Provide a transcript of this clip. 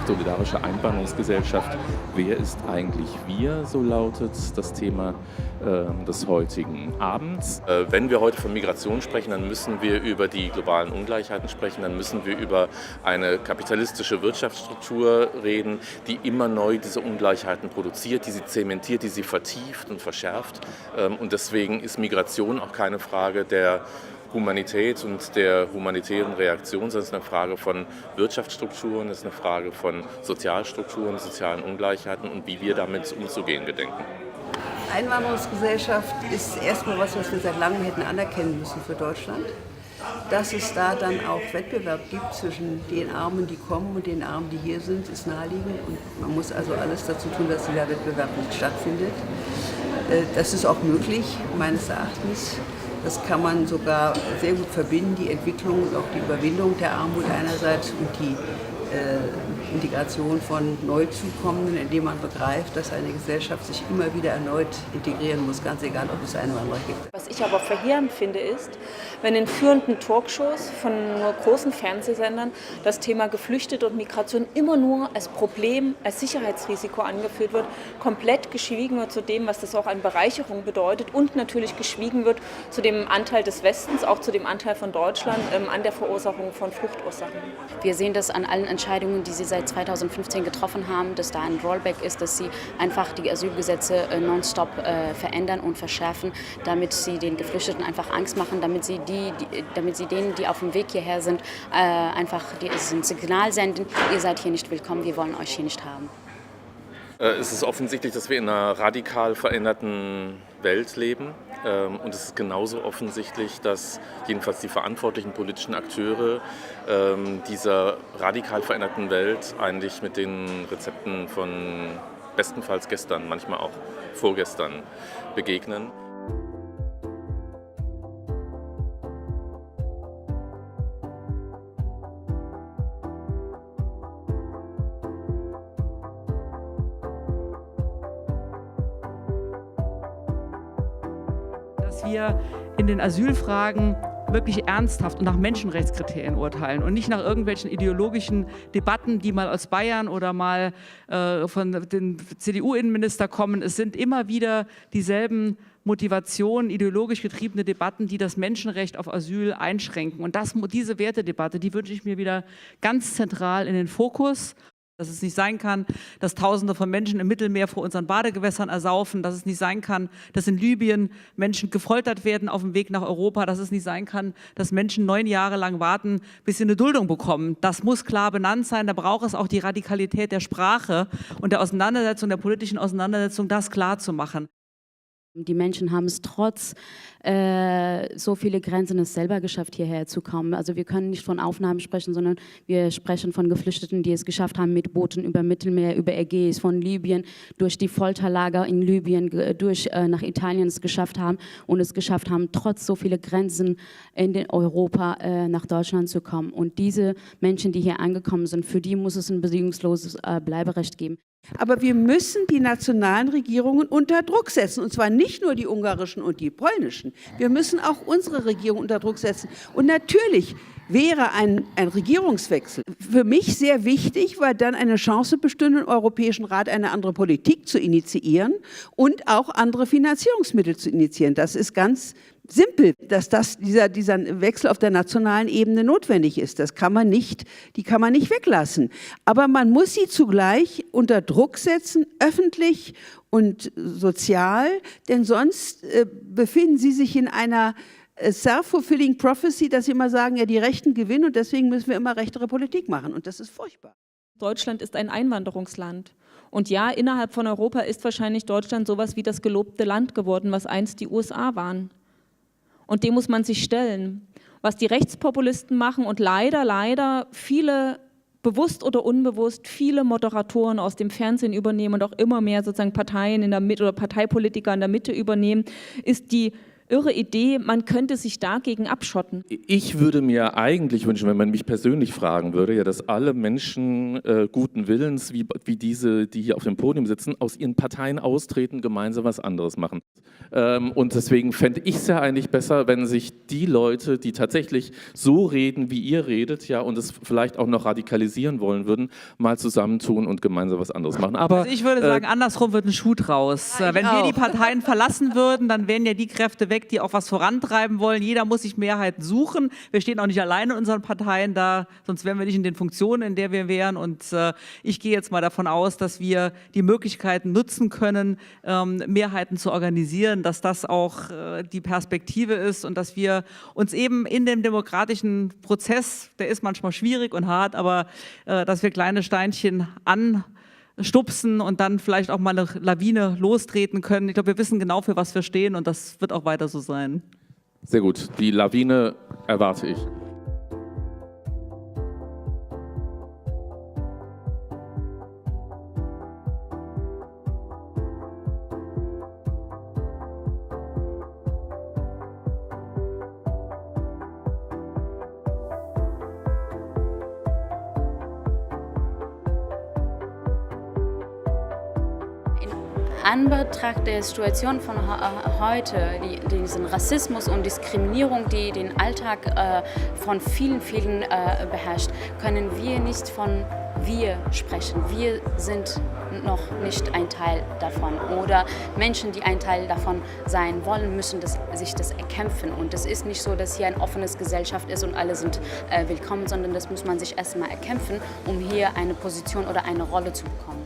solidarische Einwanderungsgesellschaft. Wer ist eigentlich wir, so lautet das Thema des heutigen Abends. Wenn wir heute von Migration sprechen, dann müssen wir über die globalen Ungleichheiten sprechen, dann müssen wir über eine kapitalistische Wirtschaftsstruktur reden, die immer neu diese Ungleichheiten produziert, die sie zementiert, die sie vertieft und verschärft. Und deswegen ist Migration auch keine Frage der Humanität und der humanitären Reaktion, sondern es ist eine Frage von Wirtschaftsstrukturen, es ist eine Frage von Sozialstrukturen, sozialen Ungleichheiten und wie wir damit umzugehen gedenken. Einwanderungsgesellschaft ist erstmal was wir seit langem hätten anerkennen müssen für Deutschland. Dass es da dann auch Wettbewerb gibt zwischen den Armen, die kommen und den Armen, die hier sind, ist naheliegend. Und man muss also alles dazu tun, dass dieser Wettbewerb nicht stattfindet. Das ist auch möglich, meines Erachtens. Das kann man sogar sehr gut verbinden, die Entwicklung und auch die Überwindung der Armut einerseits und die Integration von Neuzukommenden, indem man begreift, dass eine Gesellschaft sich immer wieder erneut integrieren muss, ganz egal, ob es Einwanderer gibt. Was ich aber verheerend finde, ist, wenn in führenden Talkshows von großen Fernsehsendern das Thema Geflüchtete und Migration immer nur als Problem, als Sicherheitsrisiko angeführt wird, komplett geschwiegen wird zu dem, was das auch an Bereicherung bedeutet und natürlich geschwiegen wird zu dem Anteil des Westens, auch zu dem Anteil von Deutschland an der Verursachung von Fluchtursachen. Wir sehen das an allen Entscheidungen, die Sie seit 2015 getroffen haben, dass da ein Rollback ist, dass Sie einfach die Asylgesetze nonstop verändern und verschärfen, damit Sie den Geflüchteten einfach Angst machen, damit Sie denen, die auf dem Weg hierher sind, einfach ein Signal senden, ihr seid hier nicht willkommen, wir wollen euch hier nicht haben. Es ist offensichtlich, dass wir in einer radikal veränderten Welt leben. Und es ist genauso offensichtlich, dass jedenfalls die verantwortlichen politischen Akteure dieser radikal veränderten Welt eigentlich mit den Rezepten von bestenfalls gestern, manchmal auch vorgestern begegnen. Dass wir in den Asylfragen wirklich ernsthaft und nach Menschenrechtskriterien urteilen und nicht nach irgendwelchen ideologischen Debatten, die mal aus Bayern oder mal von den CDU-Innenminister kommen. Es sind immer wieder dieselben Motivationen, ideologisch getriebene Debatten, die das Menschenrecht auf Asyl einschränken. Und diese Wertedebatte, die wünsche ich mir wieder ganz zentral in den Fokus. Dass es nicht sein kann, dass Tausende von Menschen im Mittelmeer vor unseren Badegewässern ersaufen, dass es nicht sein kann, dass in Libyen Menschen gefoltert werden auf dem Weg nach Europa, dass es nicht sein kann, dass Menschen 9 Jahre lang warten, bis sie eine Duldung bekommen. Das muss klar benannt sein, da braucht es auch die Radikalität der Sprache und der Auseinandersetzung, der politischen Auseinandersetzung, das klar zu machen. Die Menschen haben es trotz so viele Grenzen es selber geschafft, hierher zu kommen. Also wir können nicht von Aufnahmen sprechen, sondern wir sprechen von Geflüchteten, die es geschafft haben, mit Booten über Mittelmeer, über Ägäis, von Libyen, durch die Folterlager in Libyen, nach Italien es geschafft haben und es geschafft haben, trotz so viele Grenzen in Europa nach Deutschland zu kommen. Und diese Menschen, die hier angekommen sind, für die muss es ein bedingungsloses Bleiberecht geben. Aber wir müssen die nationalen Regierungen unter Druck setzen, und zwar nicht nur die ungarischen und die polnischen. Wir müssen auch unsere Regierung unter Druck setzen. Und natürlich wäre ein Regierungswechsel für mich sehr wichtig, weil dann eine Chance bestünde, im Europäischen Rat eine andere Politik zu initiieren und auch andere Finanzierungsmittel zu initiieren. Das ist ganz simpel, dass dieser Wechsel auf der nationalen Ebene notwendig ist. Die kann man nicht weglassen. Aber man muss sie zugleich unter Druck setzen, öffentlich und sozial, denn sonst befinden sie sich in einer self-fulfilling prophecy, dass sie immer sagen, ja, die Rechten gewinnen und deswegen müssen wir immer rechtere Politik machen. Und das ist furchtbar. Deutschland ist ein Einwanderungsland. Und ja, innerhalb von Europa ist wahrscheinlich Deutschland sowas wie das gelobte Land geworden, was einst die USA waren. Und dem muss man sich stellen. Was die Rechtspopulisten machen und leider viele, bewusst oder unbewusst, viele Moderatoren aus dem Fernsehen übernehmen und auch immer mehr sozusagen Parteien in der Mitte oder Parteipolitiker in der Mitte übernehmen, ist die irre Idee, man könnte sich dagegen abschotten. Ich würde mir eigentlich wünschen, wenn man mich persönlich fragen würde, ja, dass alle Menschen guten Willens, wie diese, die hier auf dem Podium sitzen, aus ihren Parteien austreten, gemeinsam was anderes machen. Und deswegen fände ich es ja eigentlich besser, wenn sich die Leute, die tatsächlich so reden, wie ihr redet, ja, und es vielleicht auch noch radikalisieren wollen würden, mal zusammentun und gemeinsam was anderes machen. Aber Also ich würde sagen, andersrum wird ein Schuh draus. Ja, wenn wir die auch. Parteien verlassen würden, dann wären ja die Kräfte weg, die auch was vorantreiben wollen. Jeder muss sich Mehrheiten suchen. Wir stehen auch nicht alleine in unseren Parteien da, sonst wären wir nicht in den Funktionen, in der wir wären. Und ich gehe jetzt mal davon aus, dass wir die Möglichkeiten nutzen können, Mehrheiten zu organisieren, dass das auch die Perspektive ist und dass wir uns eben in dem demokratischen Prozess, der ist manchmal schwierig und hart, aber dass wir kleine Steinchen anstupsen und dann vielleicht auch mal eine Lawine lostreten können. Ich glaube, wir wissen genau, für was wir stehen und das wird auch weiter so sein. sehr gut, die Lawine erwarte ich. Anbetracht der Situation von heute, diesen Rassismus und Diskriminierung, die den Alltag von vielen beherrscht, können wir nicht von wir sprechen. Wir sind noch nicht ein Teil davon. Oder Menschen, die ein Teil davon sein wollen, müssen sich das erkämpfen. Und es ist nicht so, dass hier eine offene Gesellschaft ist und alle sind willkommen, sondern das muss man sich erstmal erkämpfen, um hier eine Position oder eine Rolle zu bekommen.